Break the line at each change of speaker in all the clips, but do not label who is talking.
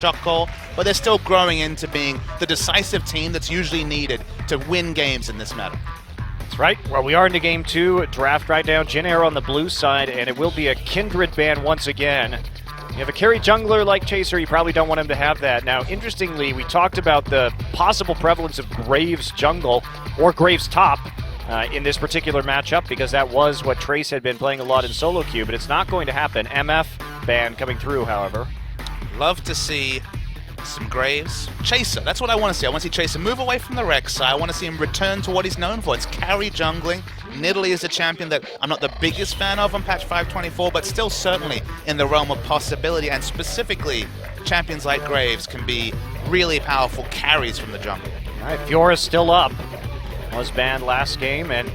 shot call, but they're still growing into being the decisive team that's usually needed to win games in this meta.
That's right. Well, we are into game 2. Draft right now. Jin Air on the blue side, and it will be a Kindred ban once again. You have a carry jungler like Chaser, you probably don't want him to have that. Now, interestingly, we talked about the possible prevalence of Graves jungle or Graves top in this particular matchup, because that was what Trace had been playing a lot in solo queue, but it's not going to happen. MF ban coming through, however.
Love to see some Graves. Chaser, that's what I want to see. I want to see Chaser move away from the Rex side. I want to see him return to what he's known for. It's carry jungling. Nidalee is a champion that I'm not the biggest fan of on patch 524, but still certainly in the realm of possibility, and specifically champions like Graves can be really powerful carries from the jungle.
All right, Fiora's still up. Was banned last game, and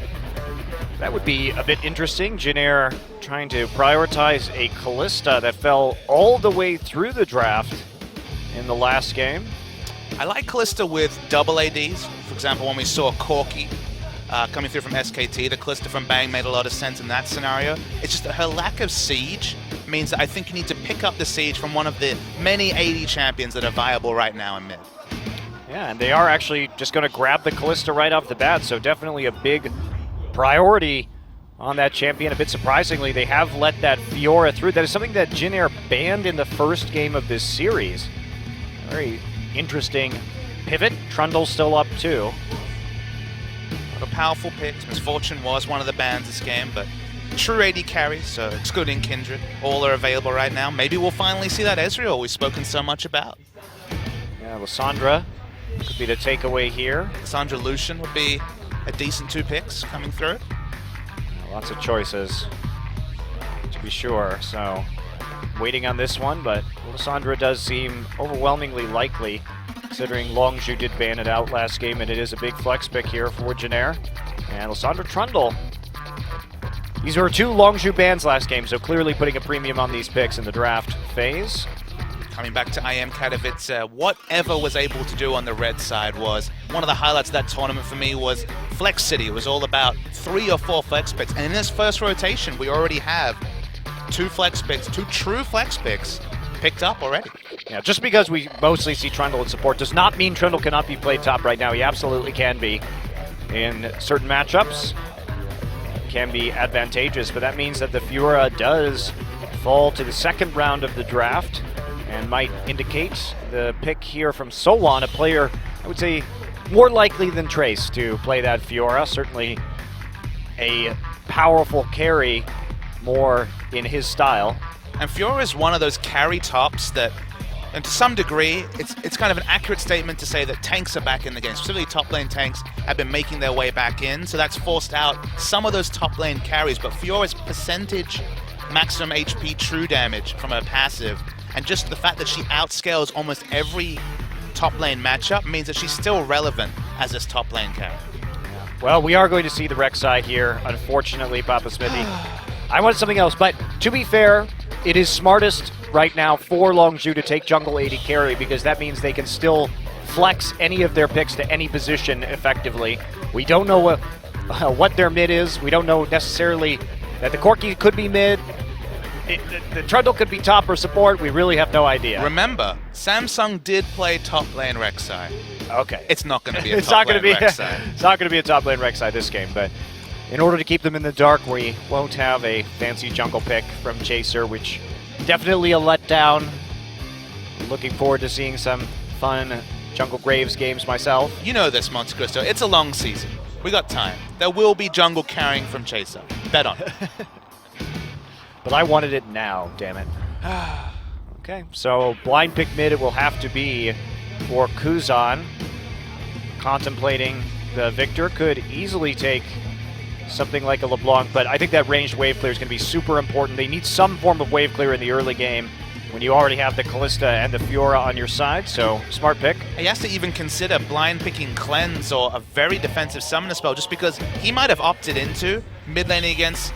that would be a bit interesting. Jin Air trying to prioritize a Kalista that fell all the way through the draft in the last game.
I like Kalista with double ADs. For example, when we saw Corki coming through from SKT, the Kalista from Bang made a lot of sense in that scenario. It's just that her lack of siege means that I think you need to pick up the siege from one of the many AD champions that are viable right now in mid.
Yeah, and they are actually just going to grab the Kalista right off the bat, so definitely a big priority on that champion. A bit surprisingly, they have let that Fiora through. That is something that Jin Air banned in the first game of this series. Very interesting pivot. Trundle's still up too.
A powerful pick. Misfortune was one of the bans this game, but true AD carries, so excluding Kindred, all are available right now. Maybe we'll finally see that Ezreal we've spoken so much about.
Yeah, Lissandra could be the takeaway here.
Lissandra Lucian would be a decent 2 picks coming through.
Lots of choices, to be sure. So, waiting on this one, but Lissandra does seem overwhelmingly likely, considering Longzhu did ban it out last game, and it is a big flex pick here for Jin Air. And Lissandra Trundle. These were 2 Longzhu bans last game, so clearly putting a premium on these picks in the draft phase.
Coming back to IM Katowice, whatever was able to do on the red side was one of the highlights of that tournament for me. Was Flex City. It was all about 3 or 4 flex picks, and in this first rotation we already have 2 flex picks, 2 true flex picks picked up already.
Yeah, just because we mostly see Trundle in support does not mean Trundle cannot be played top right now. He absolutely can be in certain matchups. Can be advantageous, but that means that the Fiora does fall to the second round of the draft, and might indicate the pick here from Solon, a player, I would say, more likely than Trace to play that Fiora. Certainly a powerful carry, more in his style.
And Fiora is one of those carry tops that, and to some degree, it's kind of an accurate statement to say that tanks are back in the game. Specifically, top lane tanks have been making their way back in, so that's forced out some of those top lane carries. But Fiora's percentage maximum HP true damage from her passive, and just the fact that she outscales almost every top lane matchup, means that she's still relevant as this top lane carry.
Well, we are going to see the Rek'Sai here, unfortunately, Papa Smithy. I wanted something else, but to be fair, it is smartest right now for Longzhu to take jungle AD carry, because that means they can still flex any of their picks to any position effectively. We don't know what their mid is. We don't know necessarily that the Corki could be mid. The Trundle could be top or support. We really have no idea.
Remember, Samsung did play top lane Rek'Sai.
Okay.
It's not going to be a top lane Rek'Sai.
It's not going to be a top lane Rek'Sai this game, but in order to keep them in the dark, we won't have a fancy jungle pick from Chaser, which definitely a letdown. Looking forward to seeing some fun Jungle Graves games myself.
You know this, Monte Cristo. It's a long season. We got time. There will be jungle carrying from Chaser. Bet on it.
But I wanted it now, damn it. Okay, so blind pick mid it will have to be for Kuzan. Contemplating the Victor, could easily take something like a LeBlanc, but I think that ranged wave clear is going to be super important. They need some form of wave clear in the early game when you already have the Kalista and the Fiora on your side, so smart pick.
He has to even consider blind picking Cleanse or a very defensive summoner spell, just because he might have opted into mid laning against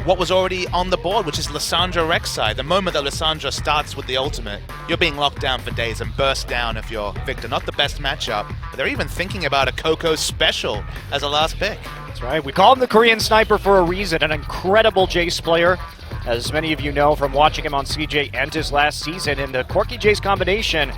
what was already on the board, which is Lissandra Rek'Sai. The moment that Lissandra starts with the ultimate, you're being locked down for days and burst down if you're Victor. Not the best matchup, but they're even thinking about a Coco special as a last pick.
That's right. We call him the Korean Sniper for a reason. An incredible Jace player. as many of you know from watching him on CJ and his last season. And the Corki Jace combination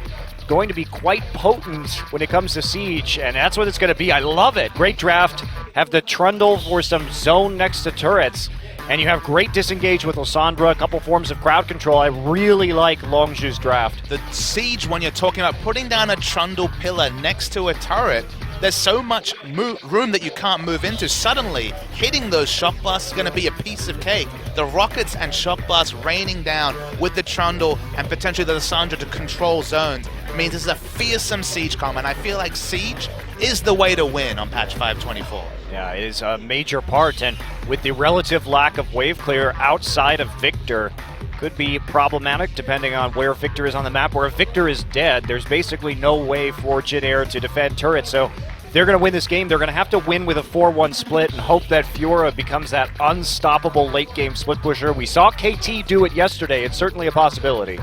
going to be quite potent when it comes to Siege, and that's what it's going to be. I love it. Great draft. Have the Trundle for some zone next to turrets, and you have great disengage with Lysandra, a couple forms of crowd control. I really like Longzhu's draft.
The Siege, when you're talking about putting down a Trundle pillar next to a turret, there's so much room that you can't move into. Suddenly, hitting those shock blasts is going to be a piece of cake. The rockets and shock blasts raining down with the Trundle and potentially the Lysandra to control zones means this is a fearsome Siege comp, and I feel like Siege is the way to win on patch 524.
Yeah, it is a major part, and with the relative lack of wave clear outside of Victor, could be problematic depending on where Victor is on the map. Where if Victor is dead, there's basically no way for Jin Air to defend turrets. So if they're going to win this game, they're going to have to win with a 4-1 split and hope that Fiora becomes that unstoppable late-game split pusher. We saw KT do it yesterday. It's certainly a possibility.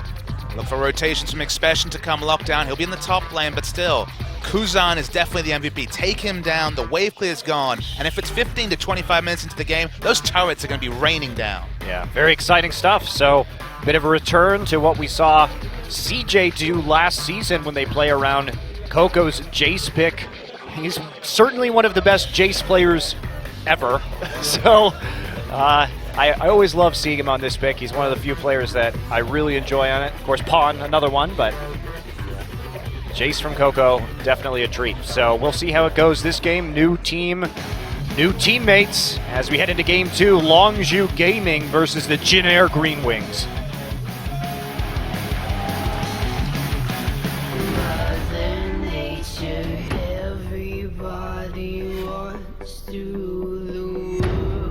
Look for rotations from Expression to come lockdown. He'll be in the top lane, but still, Kuzan is definitely the MVP. Take him down, the wave clear is gone, and if it's 15 to 25 minutes into the game, those turrets are going to be raining down.
Yeah, very exciting stuff. So, a bit of a return to what we saw CJ do last season when they play around Coco's Jace pick. He's certainly one of the best Jace players ever. So, I always love seeing him on this pick. He's one of the few players that I really enjoy on it. Of course, Pawn, another one, but Jace from Coco, definitely a treat. So we'll see how it goes this game. New team, new teammates as we head into game 2. Longzhu Gaming versus the Jin Air Green Wings.
Mother Nature, everybody wants to rule the world.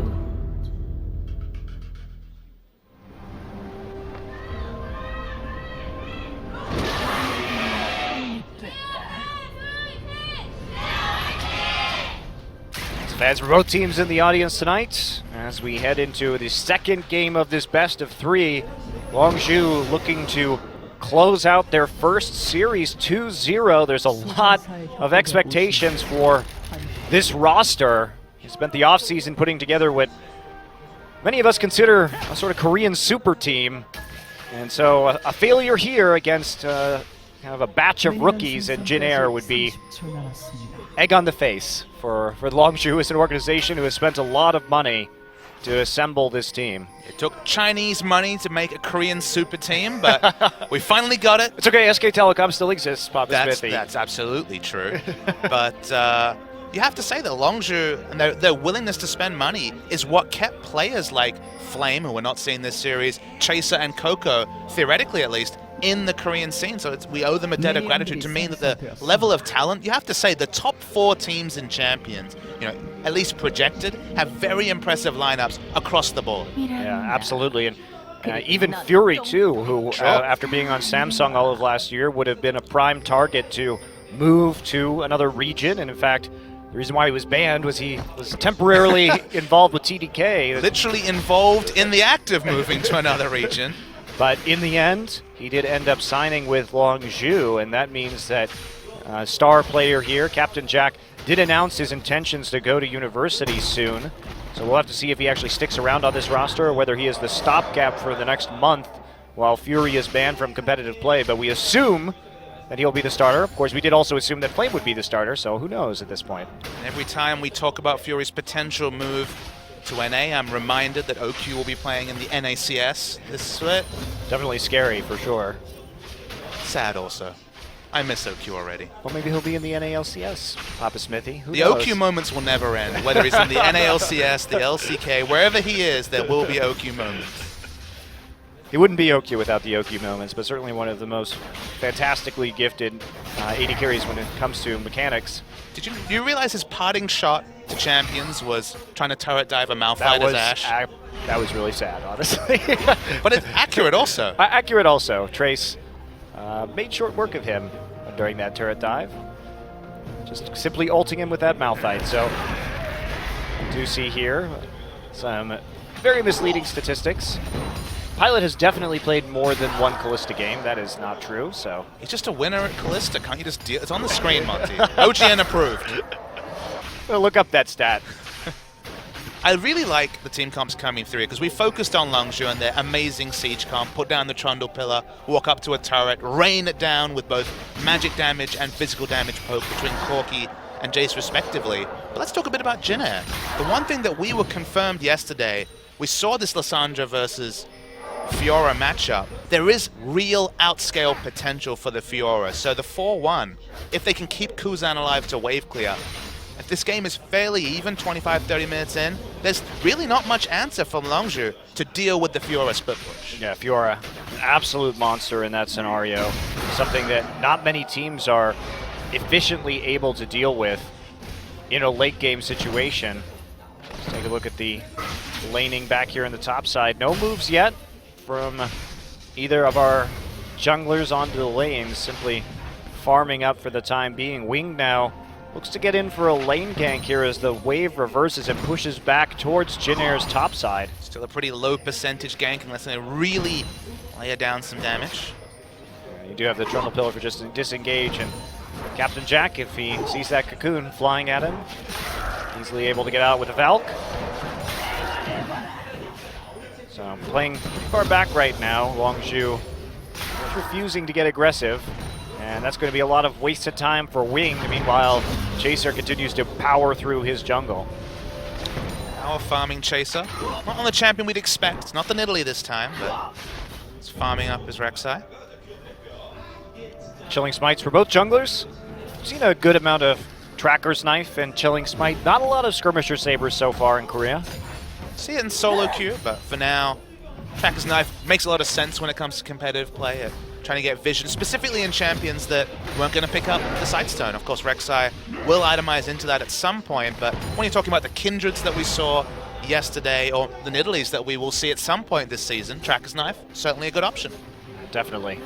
Fans from both teams in the audience tonight as we head into the second game of this best of 3. Longzhu looking to close out their first series 2-0. There's a lot of expectations for this roster. He spent the offseason putting together what many of us consider a sort of Korean super team. And so a failure here against kind of a batch of rookies in Jin Air would be egg on the face for Longzhu as an organization who has spent a lot of money to assemble this team.
It took Chinese money to make a Korean super team, but we finally got it.
It's okay, SK Telecom still exists, Papa Smithy.
That's absolutely true. But you have to say that Longzhu and their willingness to spend money is what kept players like Flame, who we're not seeing this series, Chaser and Coco, theoretically at least, in the Korean scene. So we owe them a debt of gratitude to mean that the level of talent, you have to say the top 4 teams in Champions, at least projected, have very impressive lineups across the board.
Yeah, absolutely. And even Fury, too, who after being on Samsung all of last year would have been a prime target to move to another region. And in fact, the reason why he was banned was he was temporarily involved with TDK.
Literally involved in the act of moving to another region.
But in the end, he did end up signing with Longzhu, and that means that star player here, Captain Jack, did announce his intentions to go to university soon. So we'll have to see if he actually sticks around on this roster or whether he is the stopgap for the next month while Fury is banned from competitive play. But we assume that he'll be the starter. Of course, we did also assume that Flame would be the starter, so who knows at this point.
And every time we talk about Fury's potential move to NA, I'm reminded that OQ will be playing in the NACS this split.
Definitely scary, for sure.
Sad also. I miss OQ already.
Well, maybe he'll be in the NALCS, Papa Smithy. Who
the
knows?
OQ moments will never end. Whether he's in the NALCS, the LCK, wherever he is, there will be OQ moments.
He wouldn't be OQ without the OQ moments, but certainly one of the most fantastically gifted AD carries when it comes to mechanics.
Do you realize his parting shot to Champions was trying to turret dive a Malphite as Ashe?
That was really sad, honestly.
But it's accurate also.
Accurate also. Trace made short work of him during that turret dive. Just simply ulting him with that Malphite. So, we do see here some very misleading statistics. Pilot has definitely played more than one Callista game. That is not true, so...
He's just a winner at Callista. Can't you just deal? It's on the screen, Monty. OGN approved.
Look up that stat.
I really like the team comps coming through because we focused on Longzhu and their amazing siege comp, put down the Trundle Pillar, walk up to a turret, rain it down with both magic damage and physical damage poke between Corki and Jace respectively. But let's talk a bit about Jin Air. The one thing that we were confirmed yesterday, we saw this Lissandra versus Fiora matchup. There is real outscale potential for the Fiora. So the 4-1, if they can keep Kuzan alive to wave clear, if this game is fairly even 25-30 minutes in, there's really not much answer from Longzhu to deal with the Fiora split push.
Yeah, Fiora, an absolute monster in that scenario. Something that not many teams are efficiently able to deal with in a late game situation. Let's take a look at the laning back here in the top side. No moves yet from either of our junglers onto the lanes, simply farming up for the time being. Wing now looks to get in for a lane gank here as the wave reverses and pushes back towards Jin Air's top side.
Still a pretty low percentage gank unless they really lay down some damage.
You do have the Trundle Pillar for just disengage, and Captain Jack, if he sees that cocoon flying at him, easily able to get out with a Valk. So playing far back right now, Longzhu refusing to get aggressive. And that's going to be a lot of wasted time for Wing. Meanwhile, Chaser continues to power through his jungle.
Our farming Chaser. Not on the champion we'd expect. Not the Nidalee this time, but it's farming up his Rek'Sai.
Chilling Smites for both junglers. We've seen a good amount of Tracker's Knife and Chilling Smite. Not a lot of Skirmisher Sabers so far in Korea.
See it in solo queue, but for now, Tracker's Knife makes a lot of sense when it comes to competitive play. Trying to get vision, specifically in champions that weren't going to pick up the Sightstone. Of course, Rek'Sai will itemize into that at some point, but when you're talking about the Kindreds that we saw yesterday, or the Nidalees that we will see at some point this season, Tracker's Knife, certainly a good option.
Definitely.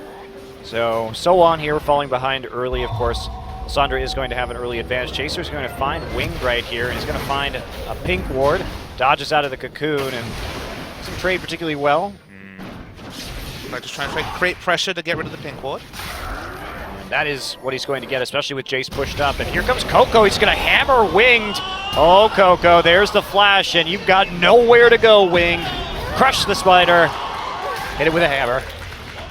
So on here, falling behind early, of course. Lissandra is going to have an early advantage. Chaser's going to find Winged right here, and he's going to find a pink ward, dodges out of the cocoon, and doesn't trade particularly well.
Like just trying to create pressure to get rid of the pink ward.
And that is what he's going to get, especially with Jace pushed up. And here comes Coco. He's going to hammer Winged. Oh, Coco, there's the flash, and you've got nowhere to go, Winged. Crush the spider. Hit it with a hammer.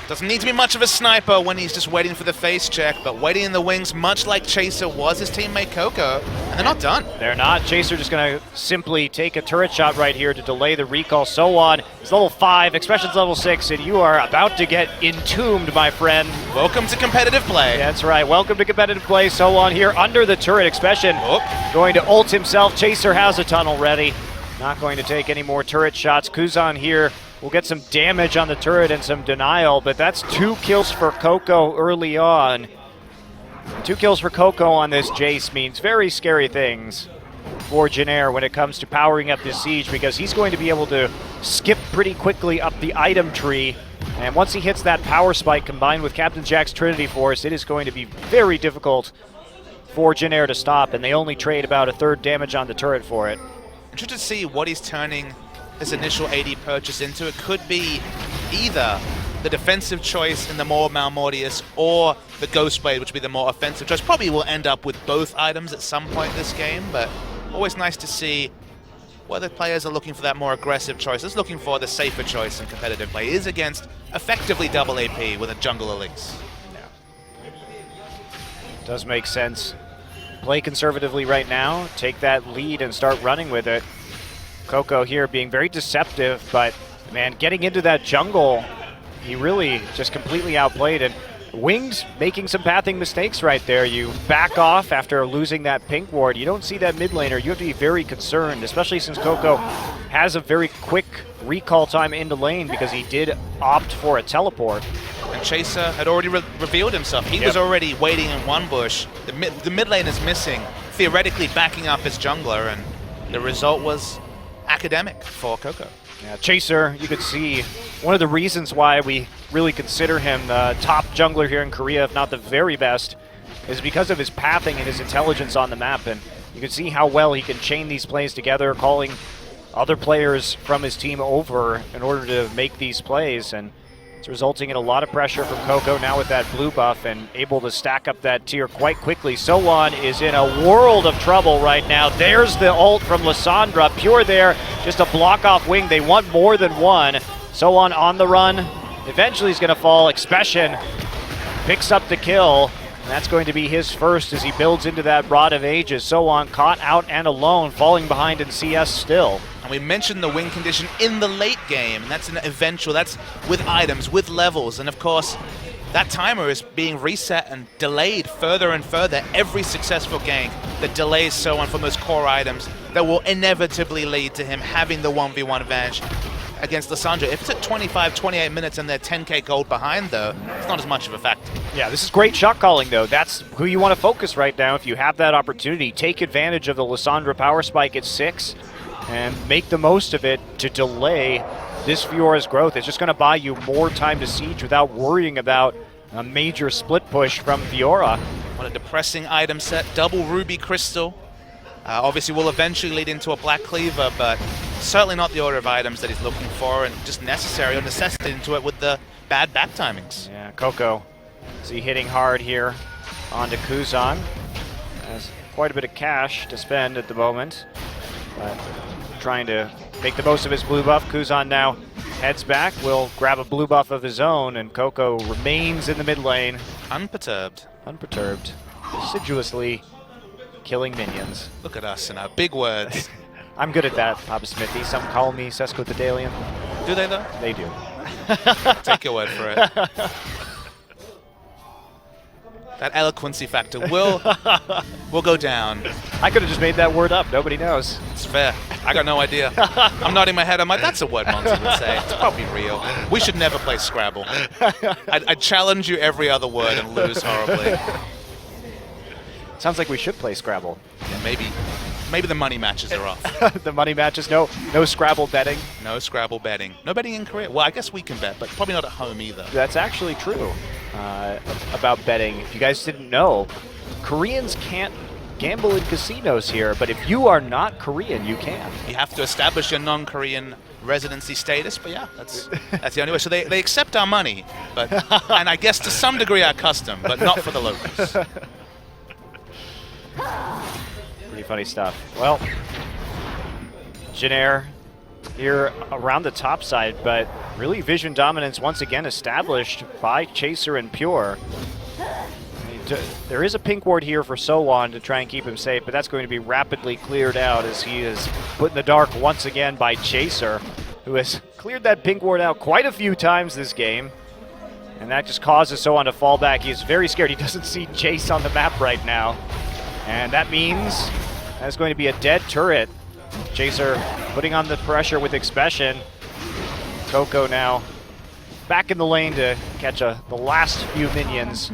Doesn't need to be much of a sniper when he's just waiting for the face check, but waiting in the wings, much like Chaser was his teammate Coco, and they're not done.
They're not. Chaser just going to simply take a turret shot right here to delay the recall. So on. It's level 5, Expression's level 6, and you are about to get entombed, my friend.
Welcome to competitive play.
That's right. Welcome to competitive play. So on here under the turret. Expression going to ult himself. Chaser has a tunnel ready. Not going to take any more turret shots. Kuzan here will get some damage on the turret and some denial, but that's 2 kills for Coco early on. 2 kills for Coco on this Jace means very scary things for Jin Air when it comes to powering up this siege, because he's going to be able to skip pretty quickly up the item tree, and once he hits that power spike combined with Captain Jack's Trinity Force, it is going to be very difficult for Jin Air to stop, and they only trade about a third damage on the turret for it.
Interested to see what he's turning this initial AD purchase into. It could be either the defensive choice in the more Malmortius or the Ghostblade, which would be the more offensive choice. Probably will end up with both items at some point this game, but always nice to see whether players are looking for that more aggressive choice. Is looking for the safer choice in competitive play. Is against effectively double AP with a jungle Elise.
Yeah. Does make sense. Play conservatively right now, take that lead and start running with it. Coco here being very deceptive, but man, getting into that jungle, he really just completely outplayed. And Winged making some pathing mistakes right there. You back off after losing that pink ward. You don't see that mid laner. You have to be very concerned, especially since Coco has a very quick recall time into lane because he did opt for a teleport.
And Chaser had already revealed himself. He was already waiting in one bush. The mid lane is missing, theoretically backing up his jungler, and the result was academic for Coco.
Yeah, Chaser, you could see one of the reasons why we really consider him the top jungler here in Korea, if not the very best, is because of his pathing and his intelligence on the map. And you can see how well he can chain these plays together, calling other players from his team over in order to make these plays. And It's resulting in a lot of pressure from Coco now with that blue buff and able to stack up that tier quite quickly. So1 is in a world of trouble right now. There's the ult from Lissandra. Pure there, just a block off wing. They want more than one. So1 on the run. Eventually he's going to fall. Expression picks up the kill. And that's going to be his first as he builds into that Rod of Ages. So1 caught out and alone, falling behind in CS still.
And we mentioned the win condition in the late game, and that's an eventual, that's with items, with levels, and of course, that timer is being reset and delayed further and further every successful gank that delays So1 from those core items that will inevitably lead to him having the 1v1 advantage against Lissandra. If it's at 25, 28 minutes and they're 10k gold behind though, it's not as much of a factor.
Yeah, this is great shot calling though. That's who you want to focus right now if you have that opportunity. Take advantage of the Lissandra power spike at 6 and make the most of it to delay this Fiora's growth. It's just going to buy you more time to siege without worrying about a major split push from Fiora.
What a depressing item set. Double Ruby Crystal. Obviously will eventually lead into a Black Cleaver, but certainly not the order of items that he's looking for, and just necessary or necessity into it with the bad back timings.
Yeah, Coco, is he hitting hard here onto Kuzan? Has quite a bit of cash to spend at the moment, but trying to make the most of his blue buff. Kuzan now heads back, will grab a blue buff of his own, and Coco remains in the mid lane.
Unperturbed.
Unperturbed. Assiduously killing minions.
Look at us and our big words.
I'm good at that, Papa Smithy. Some call me Sesquipedalian.
Do they though?
They do.
Take your word for it. That eloquency factor will go down.
I could have just made that word up. Nobody knows.
It's fair. I got no idea. I'm nodding my head. I'm like, that's a word Monty would say. It's probably real. We should never play Scrabble. I'd challenge you every other word and lose horribly.
Sounds like we should play Scrabble.
Yeah, maybe the money matches are off.
The money matches, no Scrabble betting.
No Scrabble betting. No betting in Korea. Well, I guess we can bet, but probably not at home either.
That's actually true about betting. If you guys didn't know, Koreans can't gamble in casinos here, but if you are not Korean, you can.
You have to establish your non-Korean residency status, but yeah, that's the only way. So they accept our money, but and I guess to some degree our custom, but not for the locals.
Pretty funny stuff. Well, Jinair here around the top side, but really vision dominance once again established by Chaser and Pure. There is a pink ward here for So1 to try and keep him safe, but that's going to be rapidly cleared out as he is put in the dark once again by Chaser, who has cleared that pink ward out quite a few times this game. And that just causes So1 to fall back. He is very scared. He doesn't see Chase on the map right now. And that means that's going to be a dead turret. Chaser putting on the pressure with Expression. Coco now back in the lane to catch the last few minions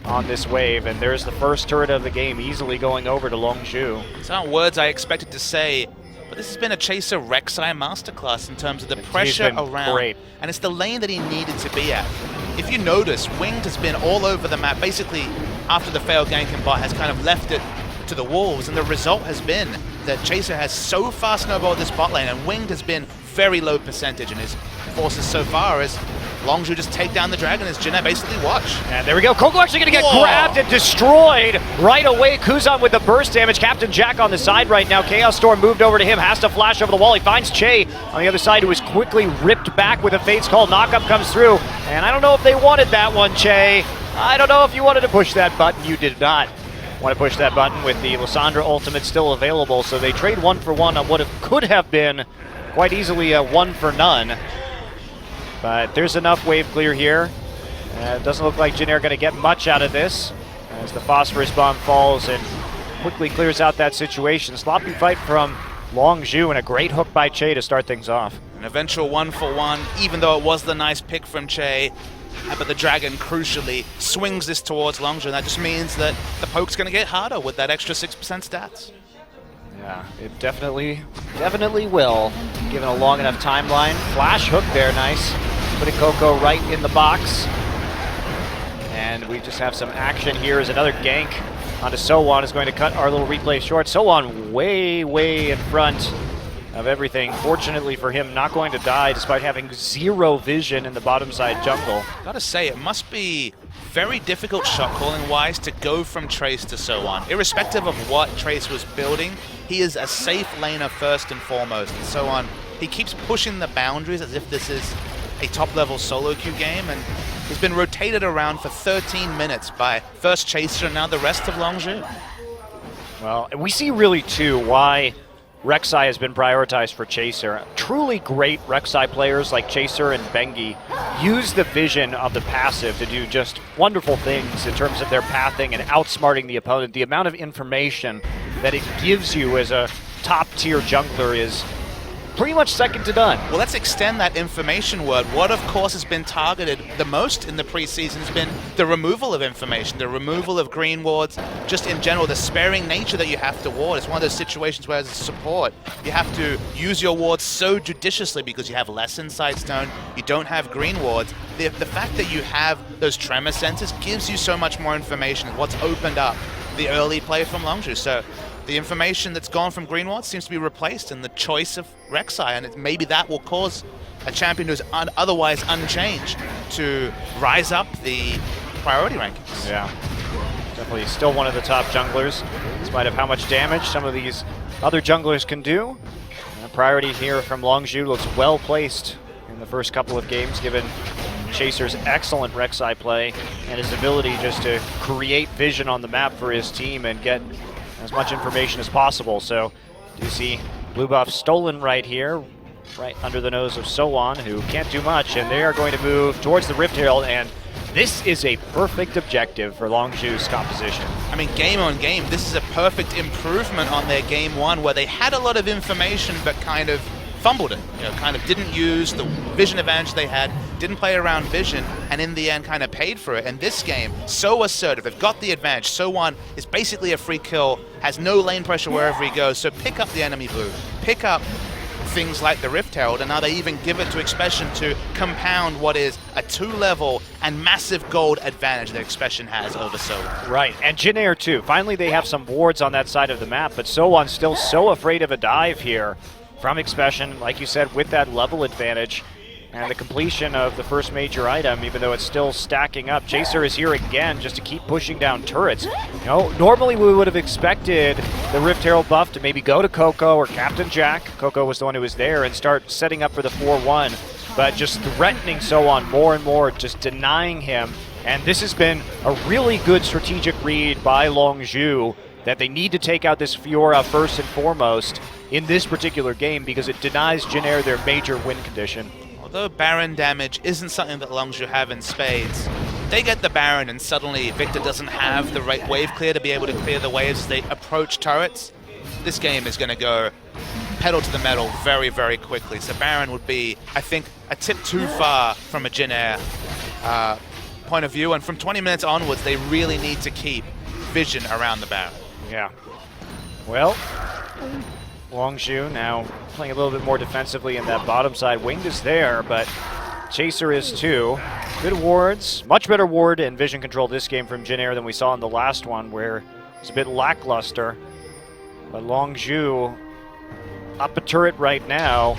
on this wave. And there's the first turret of the game easily going over to Longzhu.
These aren't words I expected to say, but this has been a Chaser Rek'Sai masterclass in terms of the pressure around.
Great.
And it's the lane that he needed to be at. If you notice, Winged has been all over the map. Basically, after the failed gank and bot has kind of left it to the wolves, and the result has been that Chaser has so far snowballed this bot lane, and Winged has been very low percentage, and his forces so far as Longzhu just take down the dragon as Jinair basically watch.
And there we go. Coco actually going to get grabbed and destroyed right away. Kuzan with the burst damage. Captain Jack on the side right now. Chaos Storm moved over to him. Has to flash over the wall. He finds Che on the other side, who is quickly ripped back with a Fate's Call. Knockup comes through. And I don't know if they wanted that one, Che. I don't know if you wanted to push that button. You did not want to push that button with the Lissandra ultimate still available. So they trade 1 for 1 on what could have been quite easily a 1 for none. But there's enough wave clear here. It doesn't look like Jinair going to get much out of this as the Phosphorus Bomb falls and quickly clears out that situation. Sloppy fight from Longzhu and a great hook by Che to start things off.
An eventual 1 for 1, even though it was the nice pick from Che. But the dragon, crucially, swings this towards Longzhu, and that just means that the poke's going to get harder with that extra 6% stats.
Yeah, it definitely will, given a long enough timeline. Flash hook there, nice. Putting Coco right in the box. And we just have some action here as another gank onto So1 is going to cut our little replay short. So1 way in front of everything. Fortunately for him, not going to die despite having 0 vision in the bottom side jungle.
Gotta say, it must be very difficult shot calling wise to go from Trace to so on. Irrespective of what Trace was building, he is a safe laner first and foremost. And so on, he keeps pushing the boundaries as if this is a top level solo queue game, and he's been rotated around for 13 minutes by first Chaser and now the rest of Longzhu.
Well, and we see really too why Rek'Sai has been prioritized for Chaser. Truly great Rek'Sai players like Chaser and Bengi use the vision of the passive to do just wonderful things in terms of their pathing and outsmarting the opponent. The amount of information that it gives you as a top-tier jungler is pretty much second to none.
Well, let's extend that information word. What, of course, has been targeted the most in the preseason has been the removal of information, the removal of green wards, just in general, the sparing nature that you have to ward. It's one of those situations where, as a support, you have to use your wards so judiciously because you have less Insight Stone, you don't have green wards. The fact that you have those tremor sensors gives you so much more information. What's opened up the early play from Longzhu. So the information that's gone from green wards seems to be replaced in the choice of Rek'Sai, and maybe that will cause a champion who's otherwise unchanged to rise up the priority rankings.
Yeah, definitely still one of the top junglers, in spite of how much damage some of these other junglers can do. Priority here from Longzhu looks well placed in the first couple of games, given Chaser's excellent Rek'Sai play and his ability just to create vision on the map for his team and get as much information as possible. So you see blue buff stolen right here, right under the nose of Sowan, who can't do much, and they are going to move towards the Rift Herald, and this is a perfect objective for Longzhu's composition.
I mean, game on game, this is a perfect improvement on their game one, where they had a lot of information but kind of fumbled it, kind of didn't use the vision advantage they had, didn't play around vision, and in the end kind of paid for it. And this game, so assertive, they've got the advantage. So1 is basically a free kill, has no lane pressure wherever he goes, so pick up the enemy blue, pick up things like the Rift Herald, and now they even give it to Expression to compound what is a 2-level and massive gold advantage that Expression has over So1.
Right, and Jin Air too. Finally they have some wards on that side of the map, but So1 still so afraid of a dive here from Expression, like you said, with that level advantage and the completion of the first major item, even though it's still stacking up. Chaser is here again just to keep pushing down turrets. Normally we would have expected the Rift Herald buff to maybe go to Coco or Captain Jack. Coco was the one who was there, and start setting up for the 4-1, but just threatening So1 more and more, just denying him. And this has been a really good strategic read by Longzhu that they need to take out this Fiora first and foremost in this particular game, because it denies Jin Air their major win condition.
Although Baron damage isn't something that Longzhu have in spades, they get the Baron and suddenly Victor doesn't have the right wave clear to be able to clear the waves as they approach turrets. This game is going to go pedal to the metal very, very quickly. So Baron would be, I think, a tip too far from a Jin Air point of view, and from 20 minutes onwards they really need to keep vision around the Baron.
Yeah. Well, Longzhu now playing a little bit more defensively in that bottom side. Winged is there, but Chaser is too. Good wards, much better ward and vision control this game from Jin Air than we saw in the last one, where it's a bit lackluster. But Longzhu up a turret right now,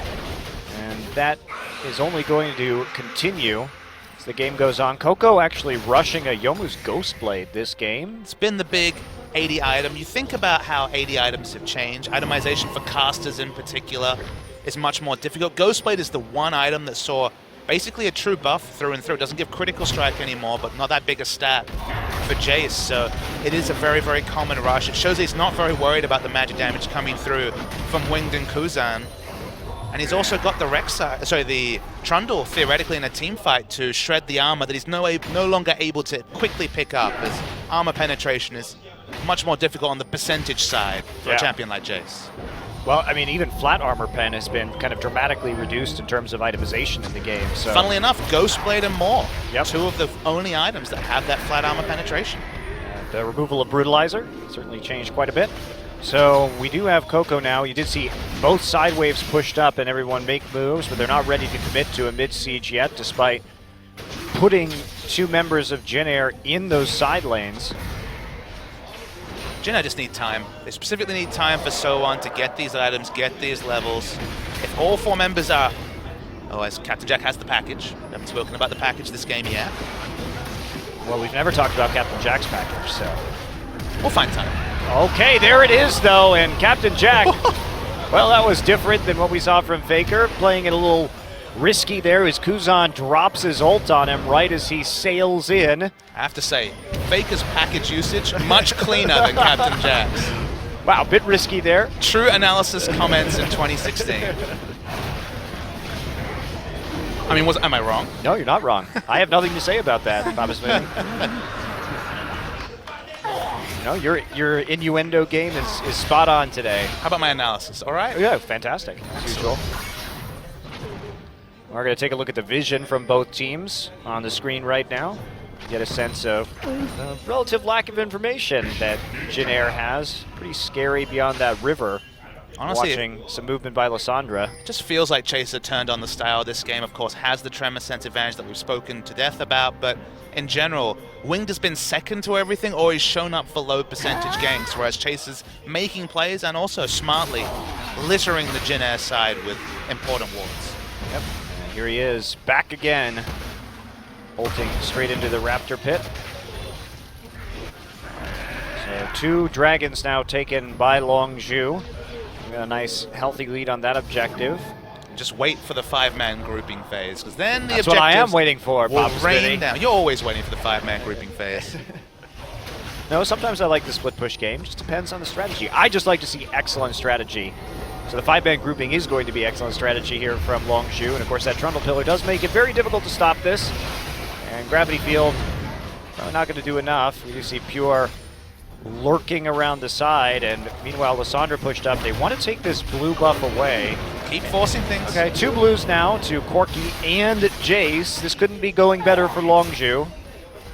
and that is only going to continue as the game goes on. Coco actually rushing a Yomu's Ghostblade this game.
It's been the big 80 item. You think about how 80 items have changed. Itemization for casters in particular is much more difficult. Ghostblade is the one item that saw basically a true buff through and through. It doesn't give critical strike anymore, but not that big a stat for Jace. So it is a very, very common rush. It shows he's not very worried about the magic damage coming through from Winged and Kuzan. And he's also got the the Trundle theoretically in a team fight to shred the armor that he's no longer able to quickly pick up, as armor penetration is much more difficult on the percentage side for a champion like Jace.
Well, I mean, even flat armor pen has been kind of dramatically reduced in terms of itemization in the game. So
funnily enough, Ghostblade and Maw, two of the only items that have that flat armor penetration.
The removal of Brutalizer certainly changed quite a bit. So we do have Coco now. You did see both side waves pushed up and everyone make moves, but they're not ready to commit to a mid-siege yet, despite putting two members of Jin Air in those side lanes.
Jin just need time. They specifically need time for So1 to get these items, get these levels. If all 4 members are... Oh, as Captain Jack has the package. We haven't spoken about the package this game yet.
Well, we've never talked about Captain Jack's package, so...
We'll find time.
Okay, there it is, though, and Captain Jack... Well, that was different than what we saw from Faker, playing it a little risky there as Kuzan drops his ult on him right as he sails in.
I have to say, Faker's package usage, much cleaner than Captain Jack's.
Wow, a bit risky there.
True analysis comments in 2016. I mean, am I wrong?
No, you're not wrong. I have nothing to say about that, Papa Smoothie. No, your innuendo game is spot on today.
How about my analysis? All right?
Yeah, fantastic, as usual. We're going to take a look at the vision from both teams on the screen right now. Get a sense of the relative lack of information that Jin Air has. Pretty scary beyond that river.
Honestly,
watching some movement by Lysandra.
Just feels like Chaser turned on the style. This game, of course, has the tremor sense advantage that we've spoken to death about, but in general, Winged has been second to everything, or he's shown up for low percentage games, whereas Chaser's making plays and also smartly littering the Jin Air side with important wards.
Yep, and here he is, back again, ulting straight into the Raptor pit. So 2 dragons now taken by Longzhu. A nice, healthy lead on that objective.
Just wait for the 5-man grouping phase, because then the
That's what I am waiting for,
will
Papa
rain
Smitty.
down. You're always waiting for the 5-man grouping phase.
No, sometimes I like the split push game. Just depends on the strategy. I just like to see excellent strategy. So the 5-man grouping is going to be excellent strategy here from Longzhu, and of course that Trundle Pillar does make it very difficult to stop this. And Gravity Field, probably not going to do enough. We do see Pure lurking around the side, and meanwhile Lysandra pushed up. They want to take this blue buff away.
Keep forcing things.
Okay, 2 blues now to Corki and Jace. This couldn't be going better for Longzhu.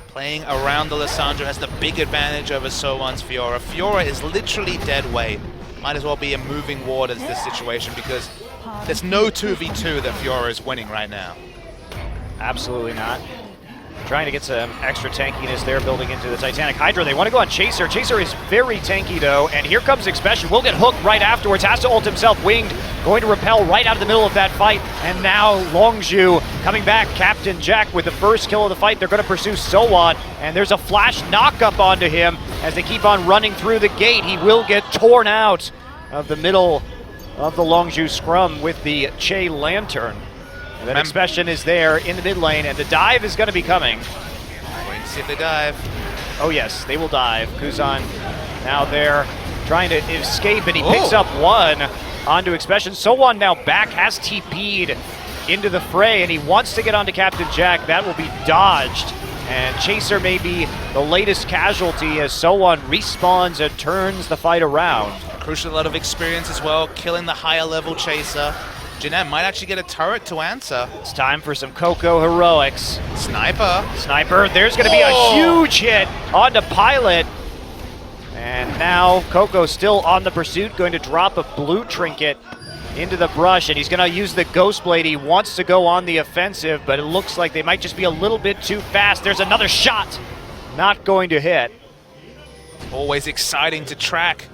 Playing around the Lysandra has the big advantage over So1's Fiora. Fiora is literally dead weight. Might as well be a moving ward as this situation, because there's no 2v2 that Fiora is winning right now.
Absolutely not. Trying to get some extra tankiness there, building into the Titanic Hydra. They want to go on Chaser. Chaser is very tanky, though, and here comes Expression. Will get hooked right afterwards. Has to ult himself. Winged, going to repel right out of the middle of that fight. And now Longzhu coming back. Captain Jack with the first kill of the fight. They're going to pursue So1, and there's a flash knock-up onto him as they keep on running through the gate. He will get torn out of the middle of the Longzhu scrum with the Che Lantern. And then Expression is there in the mid lane, and the dive is going to be coming.
Waiting to see if they dive.
Oh yes, they will dive. Kuzan now there trying to escape, and he picks up 1 onto Expression. So1 now back, has TP'd into the fray, and he wants to get onto Captain Jack. That will be dodged. And Chaser may be the latest casualty as So1 respawns and turns the fight around.
Crucial, a lot of experience as well, killing the higher level Chaser. Jeanette might actually get a turret to answer.
It's time for some Coco heroics.
Sniper.
Sniper, there's going to be a huge hit onto Pilot. And now Coco still on the pursuit, going to drop a blue trinket into the brush, and he's going to use the Ghost Blade. He wants to go on the offensive, but it looks like they might just be a little bit too fast. There's another shot. Not going to hit.
Always exciting to track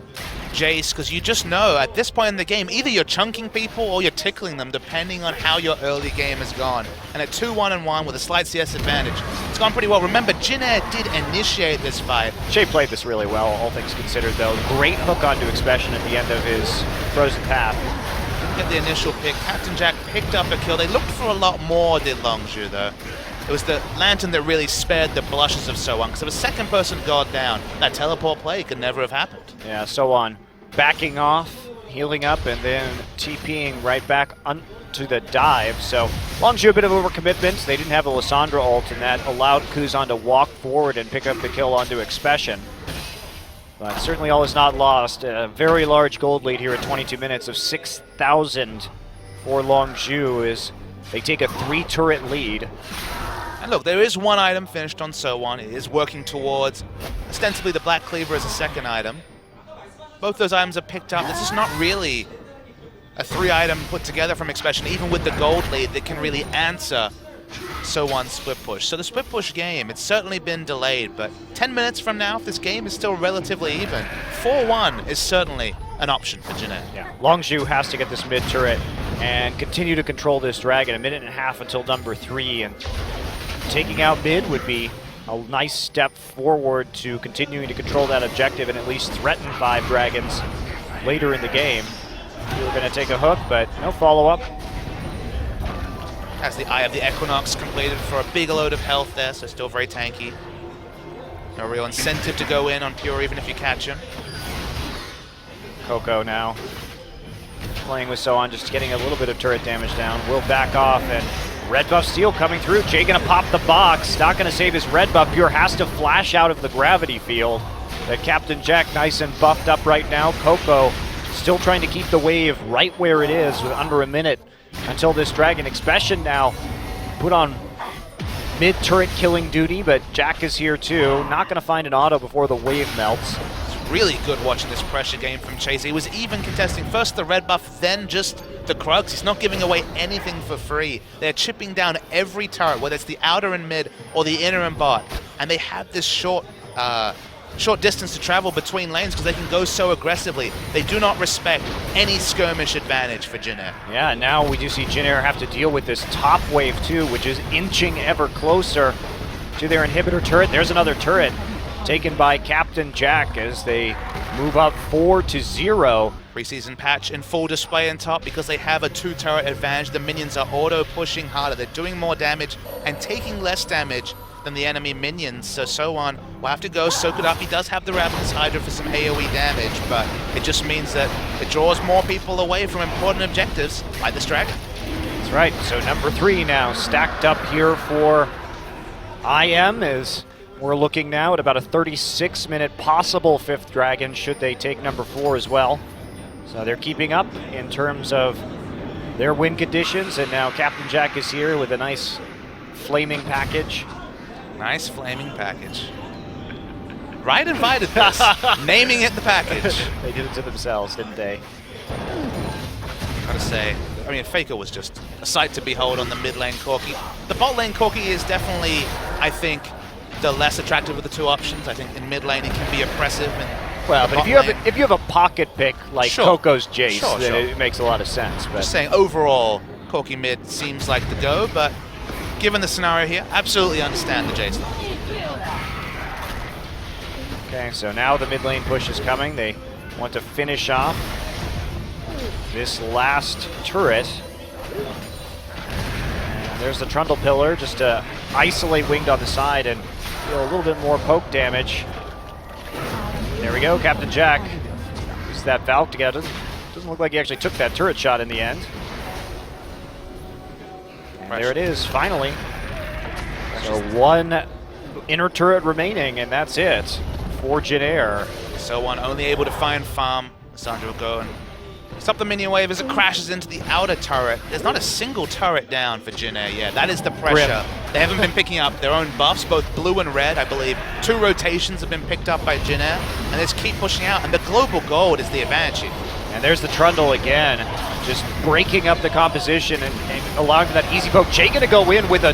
Jace, because you just know at this point in the game, either you're chunking people or you're tickling them, depending on how your early game has gone. And at 2-1-1 with a slight CS advantage, it's gone pretty well. Remember, Jin Air did initiate this fight.
Che played this really well, all things considered, though. Great hook onto Expression at the end of his Frozen Path.
Didn't get the initial pick. Captain Jack picked up a kill. They looked for a lot more, did Longzhu, though. It was the Lantern that really spared the blushes of So1, because if a second person got down, that teleport play could never have happened.
Yeah, So1 backing off, healing up, and then TPing right back onto the dive. So Longzhu a bit of overcommitment. They didn't have a Lysandra ult, and that allowed Kuzan to walk forward and pick up the kill onto Expression. But certainly all is not lost. A very large gold lead here at 22 minutes of 6,000 for Longzhu as they take a 3-turret lead.
And look, there is one item finished on So1. It is working towards ostensibly the Black Cleaver as a second item. Both those items are picked up. This is not really a 3-item put together from Expression, even with the gold lead that can really answer So1 split push. So the split push game, it's certainly been delayed, but 10 minutes from now, if this game is still relatively even, 4-1 is certainly an option for Jeanette.
Yeah, Longzhu has to get this mid turret and continue to control this dragon. 1.5 minutes until number 3, and taking out mid would be a nice step forward to continuing to control that objective and at least threaten 5 dragons later in the game. We were going to take a hook, but no follow-up.
Has the Eye of the Equinox completed for a big load of health there, so still very tanky. No real incentive to go in on Pure even if you catch him.
Coco now playing with So1, just getting a little bit of turret damage down. Will back off, and red buff steal coming through. Jay gonna pop the box, not gonna save his red buff. Pure has to flash out of the gravity field. That Captain Jack nice and buffed up right now. Coco still trying to keep the wave right where it is with under a minute until this dragon. Expression now put on mid turret killing duty, but Jack is here too. Not gonna find an auto before the wave melts.
Really good watching this pressure game from Chase. He was even contesting first the red buff, then just the Krugs. He's not giving away anything for free. They're chipping down every turret, whether it's the outer and mid or the inner and bot. And they have this short distance to travel between lanes because they can go so aggressively. They do not respect any skirmish advantage for Jin Air.
Yeah, now we do see Jin Air have to deal with this top wave too, which is inching ever closer to their inhibitor turret. There's another turret taken by Captain Jack as they move up 4-0.
Preseason patch in full display on top because they have a 2-turret advantage. The minions are auto-pushing harder. They're doing more damage and taking less damage than the enemy minions. So So1 will have to go soak it up. He does have the Ravenous Hydra for some AoE damage, but it just means that it draws more people away from important objectives like this dragon.
That's right. So number 3 now stacked up here for IM as we're looking now at about a 36-minute possible 5th dragon should they take number 4 as well. So they're keeping up in terms of their win conditions, and now Captain Jack is here with a nice flaming package.
Nice flaming package. Riot invited this, naming it the package.
They did it to themselves, didn't they?
Gotta say, I mean, Faker was just a sight to behold on the mid lane Corki. The bot lane Corki is definitely, I think, the less attractive of the 2 options. I think in mid lane it can be oppressive. And
well, but if you have a pocket pick like
Sure.
Coco's Jace,
Sure,
then
sure.
it makes a lot of sense. But
Just saying, overall, Corki mid seems like the go, but given the scenario here, absolutely understand the Jason.
okay, so now the mid lane push is coming. They want to finish off this last turret. And there's the Trundle Pillar just to isolate Winged on the side and deal a little bit more poke damage. There we go, Captain Jack uses that Valk to get it. Doesn't look like he actually took that turret shot in the end. And there it is, finally. So 1 inner turret remaining, and that's it for Jin Air.
So1 only able to find farm. Sandra will go and stop the minion wave as it crashes into the outer turret. There's not a single turret down for Jin Air yet. That is the pressure.
Grim.
They haven't been picking up their own buffs, both blue and red, I believe. 2 rotations have been picked up by Jin Air, and they just keep pushing out, and the global gold is the advantage here.
And there's the Trundle again, just breaking up the composition and allowing for that easy poke. Jay gonna go in with a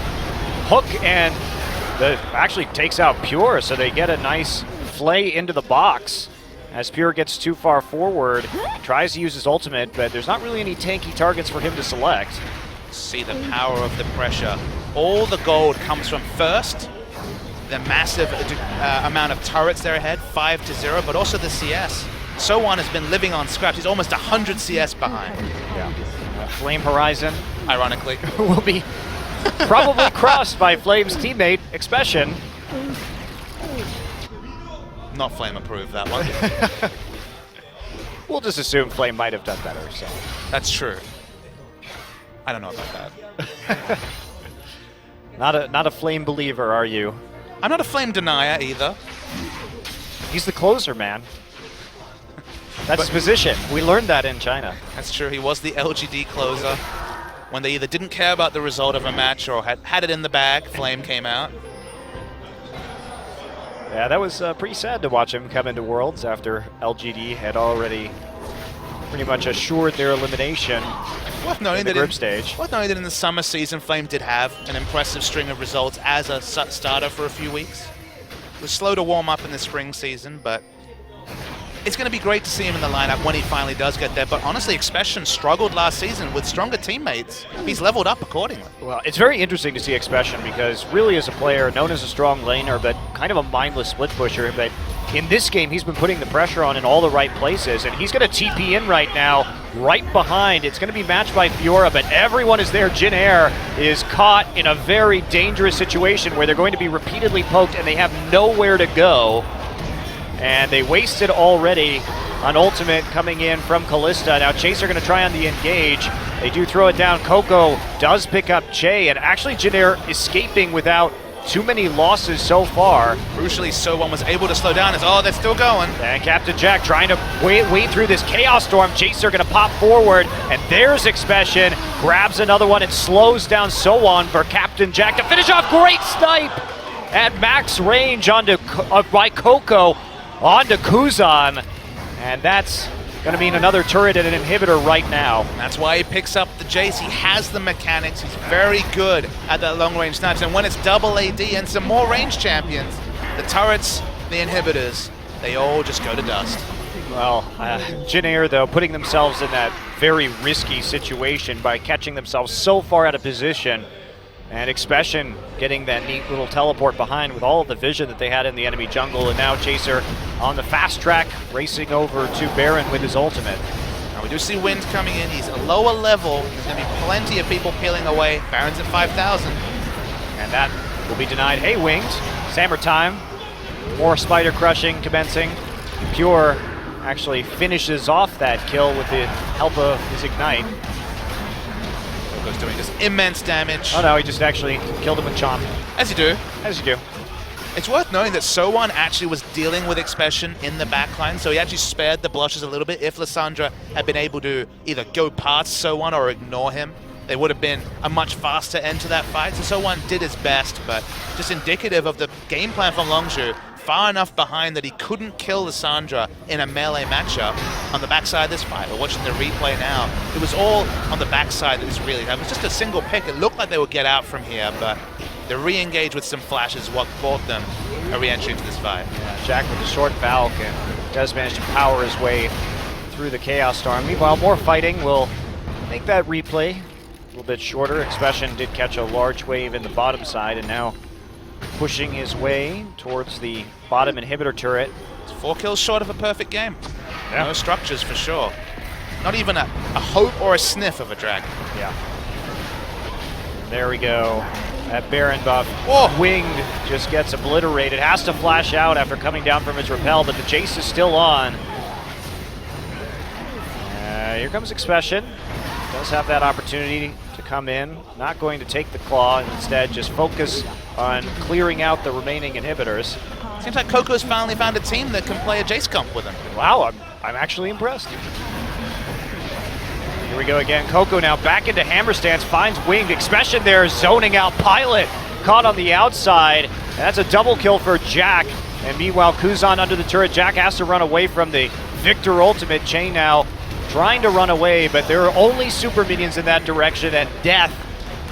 hook and actually takes out Pure, so they get a nice flay into the box. As Pure gets too far forward, tries to use his ultimate, but there's not really any tanky targets for him to select.
See the power of the pressure. All the gold comes from first, the massive amount of turrets there ahead, 5-0, but also the CS. So1 has been living on scraps. He's almost 100 CS behind.
Yeah. Flame Horizon
Ironically.
will be probably crossed by Flame's teammate, Expression.
Not Flame approved, that one.
We'll just assume Flame might have done better. So.
That's true. I don't know about that.
Not a Flame believer, are you?
I'm not a Flame denier either.
He's the closer, man. That's his position. We learned that in China.
That's true. He was the LGD closer. When they either didn't care about the result of a match or had it in the bag, Flame came out.
Yeah, that was pretty sad to watch him come into Worlds after LGD had already pretty much assured their elimination
Worth
in
noting
the
that
group stage.
Worth noting that in the summer season, Flame did have an impressive string of results as a starter for a few weeks. It was slow to warm up in the spring season, but it's going to be great to see him in the lineup when he finally does get there. But honestly, Expression struggled last season with stronger teammates. He's leveled up accordingly.
Well, it's very interesting to see Expression because really as a player, known as a strong laner, but kind of a mindless split pusher. But in this game, he's been putting the pressure on in all the right places, and he's going to TP in right now, right behind. It's going to be matched by Fiora, but everyone is there. Jin Air is caught in a very dangerous situation where they're going to be repeatedly poked and they have nowhere to go. And they wasted already on ultimate coming in from Kalista. Now Chaser going to try on the engage. They do throw it down. Coco does pick up Che, and actually Jin Air escaping without too many losses so far.
Crucially, So1 was able to slow down. Oh, they're still going.
And Captain Jack trying to wade through this Chaos Storm. Chaser going to pop forward, and there's Expression. Grabs another one and slows down So1 for Captain Jack to finish off. Great snipe at max range onto by Coco onto Kuzan. And that's going to mean another turret and an inhibitor right now.
That's why he picks up the Jace. He has the mechanics. He's very good at that long-range snipes. And when it's double AD and some more range champions, the turrets, the inhibitors, they all just go to dust.
Well, Jin Air, though, putting themselves in that very risky situation by catching themselves so far out of position. And Expression getting that neat little teleport behind with all of the vision that they had in the enemy jungle. And now Chaser on the fast track, racing over to Baron with his ultimate.
Now we do see Wind coming in. He's a lower level. There's going to be plenty of people peeling away. Baron's at 5,000.
And that will be denied. Hey, Winged, Sammer time. More spider crushing commencing. Pure actually finishes off that kill with the help of his Ignite.
Coco's doing just immense damage.
Oh no, he just actually killed him with Chomp.
As you do.
As you do.
It's worth knowing that So1 actually was dealing with Expression in the backline, so he actually spared the blushes a little bit. If Lissandra had been able to either go past So1 or ignore him, they would have been a much faster end to that fight. So So1 did his best, but just indicative of the game plan from Longzhu, far enough behind that he couldn't kill Lissandra in a melee matchup on the backside of this fight. We're watching the replay now. It was all on the backside that was really, it was just a single pick. It looked like they would get out from here, but the re-engage with some flashes what brought them a re-entry into this fight.
Yeah, Jack with the short Valk and does manage to power his way through the Chaos Storm. Meanwhile, more fighting will make that replay a little bit shorter. Expression did catch a large wave in the bottom side and now pushing his way towards the bottom inhibitor turret.
It's 4 kills short of a perfect game.
Yeah.
No structures for sure. Not even a hope or a sniff of a drag.
Yeah. There we go. That Baron buff.
Whoa.
Winged just gets obliterated. Has to flash out after coming down from his rappel, but the chase is still on. Here comes Expression. Does have that opportunity to come in. Not going to take the claw and instead just focus on clearing out the remaining inhibitors.
Seems like Coco's finally found a team that can play a Jace comp with him.
Wow, I'm actually impressed. Here we go again. Coco now back into hammer stance, finds Winged. Expression there zoning out Pilot. Caught on the outside. And that's a double kill for Jack. And meanwhile, Kuzan under the turret. Jack has to run away from the Victor ultimate. Chain now trying to run away, but there are only super minions in that direction, and death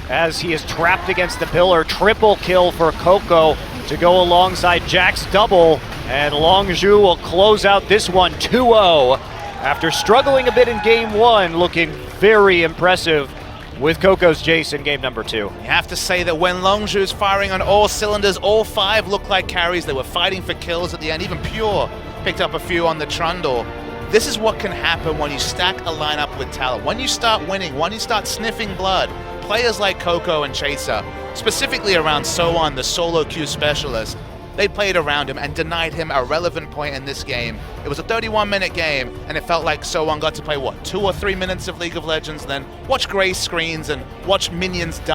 as he is trapped against the pillar. Triple kill for Coco to go alongside Jack's double, and Longzhu will close out this one 2-0 after struggling a bit in game one, looking very impressive with Coco's Jace in game number 2.
You have to say that when Longzhu's firing on all cylinders, all 5 looked like carries. They were fighting for kills at the end. Even Pure picked up a few on the Trundle. This is what can happen when you stack a lineup with talent. When you start winning, when you start sniffing blood, players like Coco and Chaser, specifically around So1, the solo queue specialist, they played around him and denied him a relevant point in this game. It was a 31-minute game, and it felt like So1 got to play, what, 2 or 3 minutes of League of Legends, then watch gray screens and watch minions die.